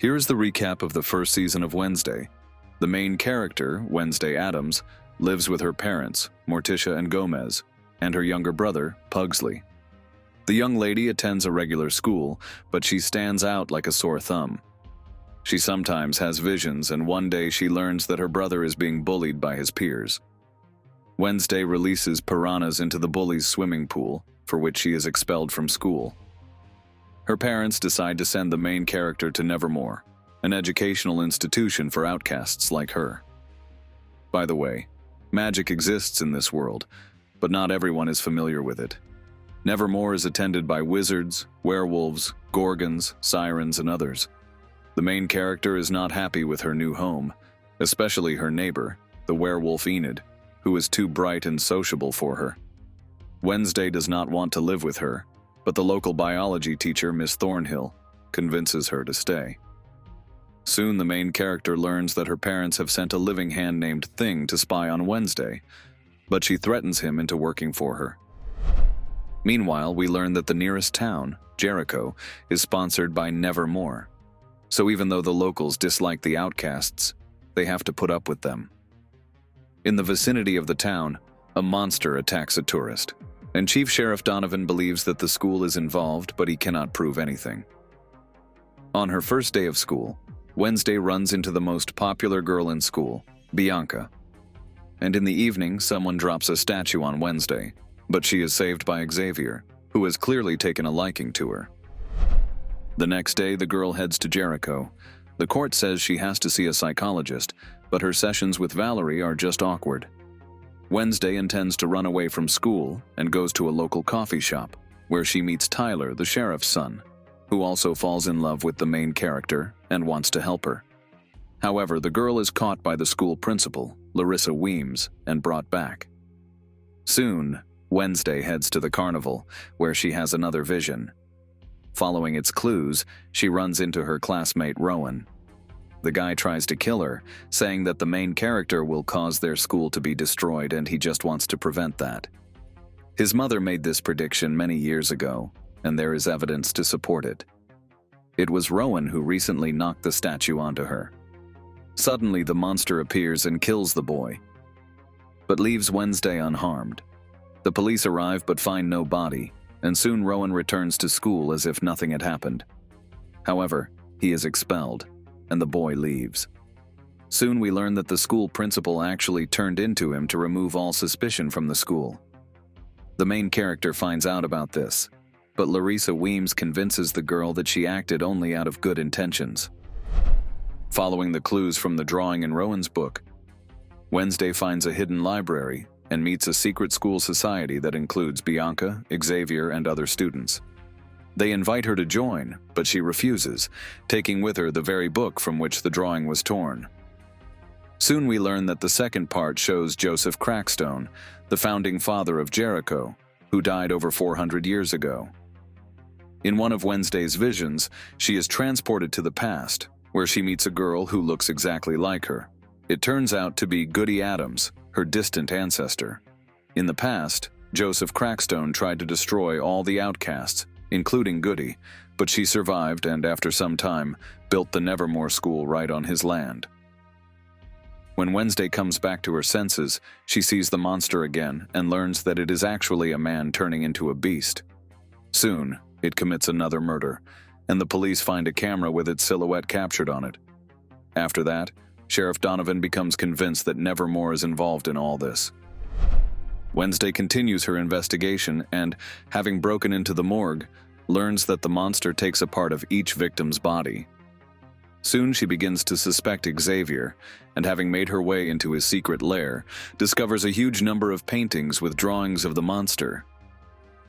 Here is the recap of the first season of Wednesday. The main character, Wednesday Addams, lives with her parents, Morticia and Gomez, and her younger brother, Pugsley. The young lady attends a regular school, but she stands out like a sore thumb. She sometimes has visions, and one day she learns that her brother is being bullied by his peers. Wednesday releases piranhas into the bully's swimming pool, for which she is expelled from school. Her parents decide to send the main character to Nevermore, an educational institution for outcasts like her. By the way, magic exists in this world, but not everyone is familiar with it. Nevermore is attended by wizards, werewolves, gorgons, sirens, and others. The main character is not happy with her new home, especially her neighbor, the werewolf Enid, who is too bright and sociable for her. Wednesday does not want to live with her, but the local biology teacher, Miss Thornhill, convinces her to stay. Soon the main character learns that her parents have sent a living hand named Thing to spy on Wednesday, but she threatens him into working for her. Meanwhile, we learn that the nearest town, Jericho, is sponsored by Nevermore. So even though the locals dislike the outcasts, they have to put up with them. In the vicinity of the town, a monster attacks a tourist, and Chief Sheriff Donovan believes that the school is involved, but he cannot prove anything. On her first day of school, Wednesday runs into the most popular girl in school, Bianca. And in the evening, someone drops a statue on Wednesday, but she is saved by Xavier, who has clearly taken a liking to her. The next day, the girl heads to Jericho. The court says she has to see a psychologist, but her sessions with Valerie are just awkward. Wednesday intends to run away from school and goes to a local coffee shop, where she meets Tyler, the sheriff's son, who also falls in love with the main character and wants to help her. However, the girl is caught by the school principal, Larissa Weems, and brought back. Soon, Wednesday heads to the carnival, where she has another vision. Following its clues, she runs into her classmate Rowan. The guy tries to kill her, saying that the main character will cause their school to be destroyed and he just wants to prevent that. His mother made this prediction many years ago, and there is evidence to support it. It was Rowan who recently knocked the statue onto her. Suddenly, the monster appears and kills the boy, but leaves Wednesday unharmed. The police arrive but find no body, and soon Rowan returns to school as if nothing had happened. However, he is expelled, and the boy leaves. Soon we learn that the school principal actually turned into him to remove all suspicion from the school. The main character finds out about this, but Larissa Weems convinces the girl that she acted only out of good intentions. Following the clues from the drawing in Rowan's book, Wednesday finds a hidden library and meets a secret school society that includes Bianca, Xavier, and other students. They invite her to join, but she refuses, taking with her the very book from which the drawing was torn. Soon we learn that the second part shows Joseph Crackstone, the founding father of Jericho, who died over 400 years ago. In one of Wednesday's visions, she is transported to the past, where she meets a girl who looks exactly like her. It turns out to be Goody Addams, her distant ancestor. In the past, Joseph Crackstone tried to destroy all the outcasts, including Goody, but she survived and after some time built the Nevermore School right on his land. When Wednesday comes back to her senses, she sees the monster again and learns that it is actually a man turning into a beast. Soon, it commits another murder, and the police find a camera with its silhouette captured on it. After that, Sheriff Donovan becomes convinced that Nevermore is involved in all this. Wednesday continues her investigation and, having broken into the morgue, learns that the monster takes a part of each victim's body. Soon she begins to suspect Xavier, and having made her way into his secret lair, discovers a huge number of paintings with drawings of the monster.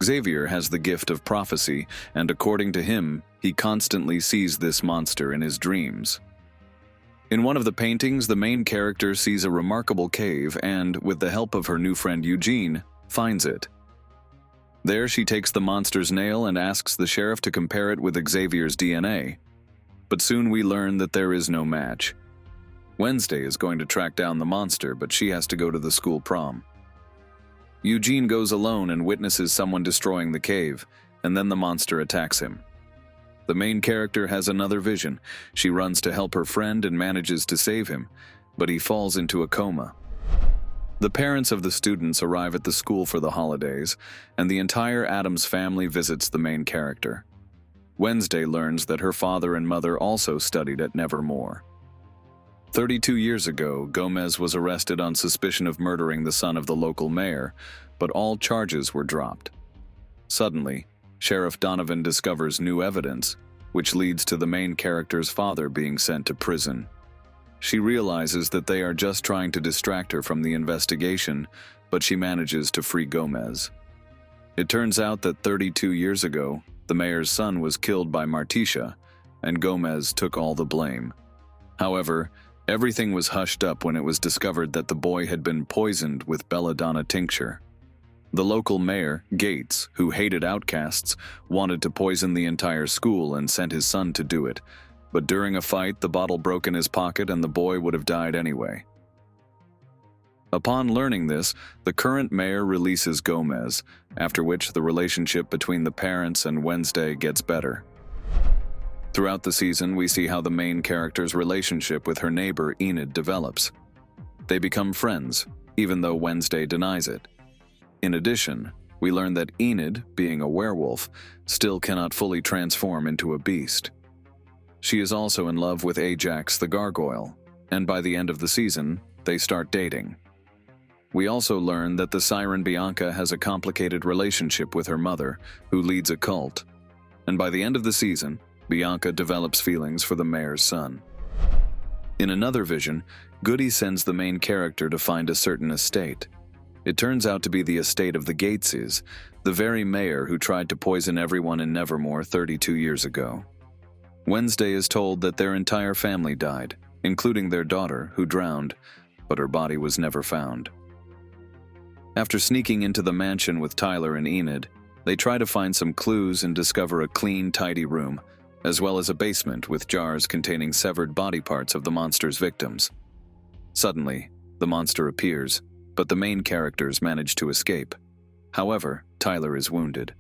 Xavier has the gift of prophecy, and according to him, he constantly sees this monster in his dreams. In one of the paintings, the main character sees a remarkable cave and, with the help of her new friend Eugene, finds it. There she takes the monster's nail and asks the sheriff to compare it with Xavier's DNA. But soon we learn that there is no match. Wednesday is going to track down the monster, but she has to go to the school prom. Eugene goes alone and witnesses someone destroying the cave, and then the monster attacks him. The main character has another vision. She runs to help her friend and manages to save him, but he falls into a coma. The parents of the students arrive at the school for the holidays, and the entire Addams family visits the main character. Wednesday learns that her father and mother also studied at Nevermore. 32 years ago, Gomez was arrested on suspicion of murdering the son of the local mayor, but all charges were dropped. Suddenly, Sheriff Donovan discovers new evidence, which leads to the main character's father being sent to prison. She realizes that they are just trying to distract her from the investigation, but she manages to free Gomez. It turns out that 32 years ago, the mayor's son was killed by Morticia, and Gomez took all the blame. However, everything was hushed up when it was discovered that the boy had been poisoned with belladonna tincture. The local mayor, Gates, who hated outcasts, wanted to poison the entire school and sent his son to do it, but during a fight, the bottle broke in his pocket and the boy would have died anyway. Upon learning this, the current mayor releases Gomez, after which the relationship between the parents and Wednesday gets better. Throughout the season, we see how the main character's relationship with her neighbor Enid develops. They become friends, even though Wednesday denies it. In addition, we learn that Enid, being a werewolf, still cannot fully transform into a beast. She is also in love with Ajax the gargoyle, and by the end of the season, they start dating. We also learn that the siren Bianca has a complicated relationship with her mother, who leads a cult, and by the end of the season, Bianca develops feelings for the mayor's son. In another vision, Goody sends the main character to find a certain estate. It turns out to be the estate of the Gateses, the very mayor who tried to poison everyone in Nevermore 32 years ago. Wednesday is told that their entire family died, including their daughter, who drowned, but her body was never found. After sneaking into the mansion with Tyler and Enid, they try to find some clues and discover a clean, tidy room, as well as a basement with jars containing severed body parts of the monster's victims. Suddenly, the monster appears, but the main characters manage to escape. However, Tyler is wounded.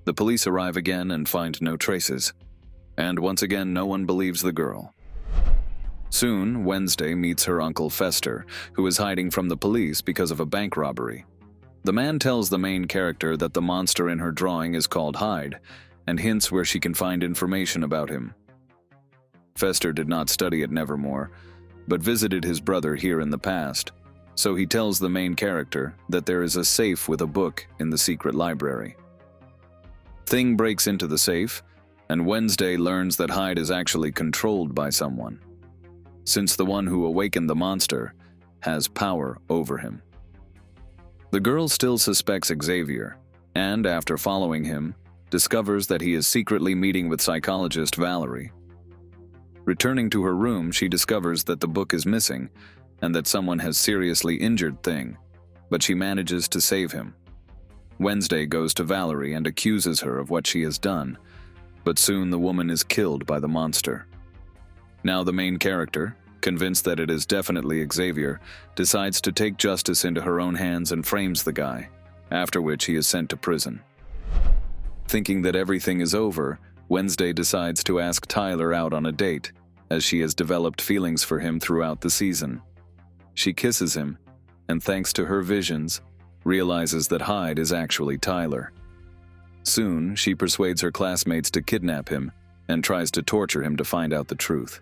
The police arrive again and find no traces. And once again, no one believes the girl. Soon, Wednesday meets her uncle Fester, who is hiding from the police because of a bank robbery. The man tells the main character that the monster in her drawing is called Hyde, and hints where she can find information about him. Fester did not study at Nevermore, but visited his brother here in the past, so he tells the main character that there is a safe with a book in the secret library. Thing breaks into the safe, and Wednesday learns that Hyde is actually controlled by someone, since the one who awakened the monster has power over him. The girl still suspects Xavier, and after following him, discovers that he is secretly meeting with psychologist Valerie. Returning to her room, she discovers that the book is missing and that someone has seriously injured Thing, but she manages to save him. Wednesday goes to Valerie and accuses her of what she has done, but soon the woman is killed by the monster. Now the main character, convinced that it is definitely Xavier, decides to take justice into her own hands and frames the guy, after which he is sent to prison. Thinking that everything is over, Wednesday decides to ask Tyler out on a date, as she has developed feelings for him throughout the season. She kisses him, and thanks to her visions, realizes that Hyde is actually Tyler. Soon, she persuades her classmates to kidnap him and tries to torture him to find out the truth.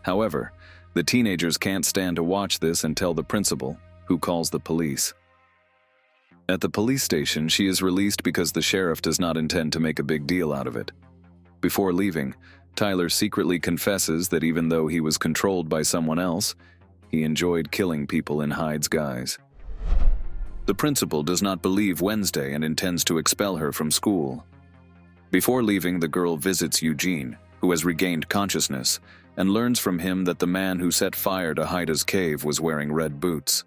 However, the teenagers can't stand to watch this and tell the principal, who calls the police. At the police station, she is released because the sheriff does not intend to make a big deal out of it. Before leaving, Tyler secretly confesses that even though he was controlled by someone else, he enjoyed killing people in Hyde's guise. The principal does not believe Wednesday and intends to expel her from school. Before leaving, the girl visits Eugene, who has regained consciousness, and learns from him that the man who set fire to Hyda's cave was wearing red boots.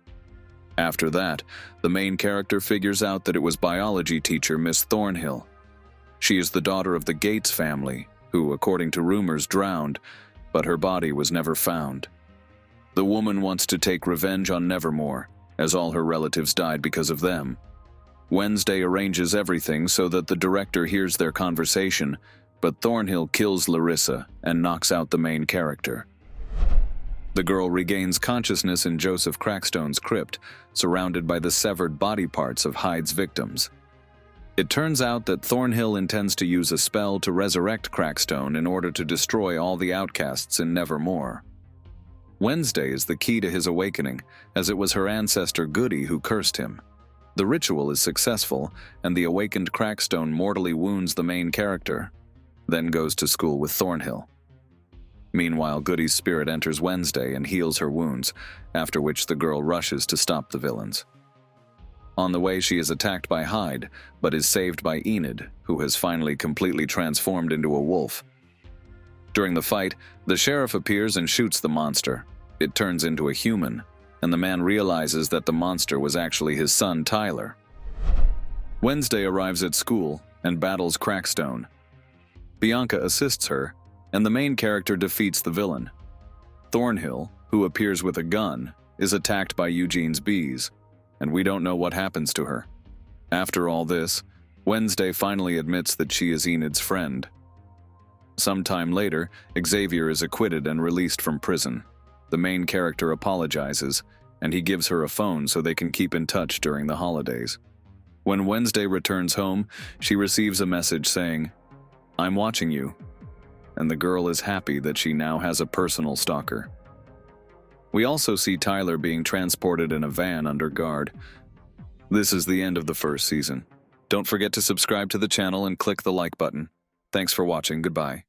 After that, the main character figures out that it was biology teacher Miss Thornhill. She is the daughter of the Gates family, who, according to rumors, drowned, but her body was never found. The woman wants to take revenge on Nevermore, as all her relatives died because of them. Wednesday arranges everything so that the director hears their conversation, but Thornhill kills Larissa and knocks out the main character. The girl regains consciousness in Joseph Crackstone's crypt, surrounded by the severed body parts of Hyde's victims. It turns out that Thornhill intends to use a spell to resurrect Crackstone in order to destroy all the outcasts in Nevermore. Wednesday is the key to his awakening, as it was her ancestor Goody who cursed him. The ritual is successful, and the awakened Crackstone mortally wounds the main character, then goes to school with Thornhill. Meanwhile, Goody's spirit enters Wednesday and heals her wounds, after which the girl rushes to stop the villains. On the way, she is attacked by Hyde, but is saved by Enid, who has finally completely transformed into a wolf. During the fight, the sheriff appears and shoots the monster. It turns into a human, and the man realizes that the monster was actually his son Tyler. Wednesday arrives at school and battles Crackstone. Bianca assists her, and the main character defeats the villain. Thornhill, who appears with a gun, is attacked by Eugene's bees, and we don't know what happens to her. After all this, Wednesday finally admits that she is Enid's friend. Sometime later, Xavier is acquitted and released from prison. The main character apologizes, and he gives her a phone so they can keep in touch during the holidays. When Wednesday returns home, she receives a message saying, "I'm watching you," and the girl is happy that she now has a personal stalker. We also see Tyler being transported in a van under guard. This is the end of the first season. Don't forget to subscribe to the channel and click the like button. Thanks for watching. Goodbye.